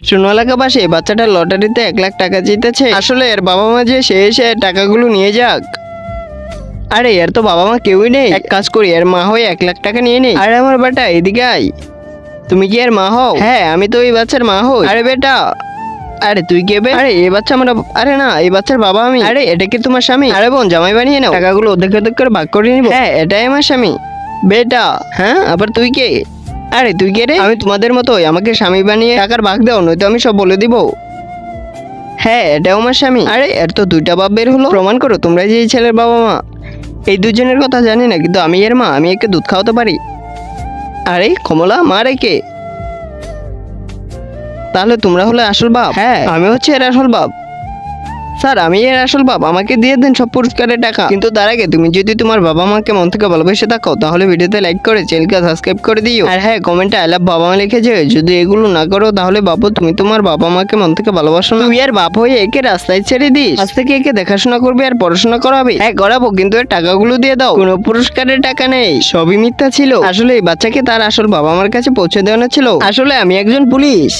শূন্য এলাকাবাসী বাচ্চাটা লটারিতে 1 লাখ টাকা জিতেছে। আসলে এর বাবা মা যে সে এসে টাকাগুলো নিয়ে যাক। আরে এর তো বাবা মা কেউই নেই, এক কাজ করি এর মা হয়ে 1 লাখ টাকা নিয়ে নেই। আরে আমার বেটা এদিকে আয়, তুমি কি এর মা হও? হ্যাঁ আমি তো এই বাচ্চার মা হই। আরে বেটা, আরে তুই কে বে? আরে এই বাচ্চা আমরা, আরে না এই বাচ্চার বাবা আমি। আরে এটা কি তোমার স্বামী? আরে বোন জামাই বানিয়ে নাও, টাকাগুলো অর্ধেক অর্ধেক করে ভাগ করে নিব। হ্যাঁ এটাই আমার স্বামী। বেটা হ্যাঁ, আবার তুই কে? আরে তুই কে রে? আমি তোমাদের মতোই, আমাকে স্বামী বানিয়ে টাকার ভাগ দাও, নয়তো আমি সব বলে দিব। হ্যাঁ এটাও আমার স্বামী। আরে এর তো 2টা বাপ বের হলো, প্রমাণ করো তোমরা যে এই ছেলের বাবা মা। এই দুজনের কথা জানি না, কিন্তু আমি এর মা, আমি একে দুধ খাওয়াতে পারি। আরে কমলা মা রে কে? তাহলে তোমরা হলে আসল বাপ? হ্যাঁ আমি হচ্ছে এর আসল বাপ। স্যার আমি এর আসল বাপ, আমাকে দিয়ে দেন সব পুরস্কারের টাকা। কিন্তু তার আগে তুমি যদি তোমার বাবা মাকে মন থেকে ভালোবেসে থাকো, তাহলে ভিডিওতে লাইক করে চ্যানেলকে সাবস্ক্রাইব করে দিও। আর হ্যাঁ কমেন্টে আই লাভ বাবা মা লিখে যেও। যদি এগুলো না করো তাহলে বাবু তুমি তোমার বাবা মাকে মন থেকে ভালোবাসো না। তুই আর বাপ হয়ে একে রাস্তায় ছেড়ে দিস, আজ থেকে একে দেখাশোনা করবে আর পড়াশোনা করাবে। হ্যাঁ করাবো, কিন্তু এর টাকাগুলো দিয়ে দাও। কোনো পুরস্কারের টাকা নেই, সবই মিথ্যা ছিল। আসলে এই বাচ্চাকে তার আসল বাবা মার কাছে পৌঁছে দেওয়ানো ছিল। আসলে আমি একজন পুলিশ।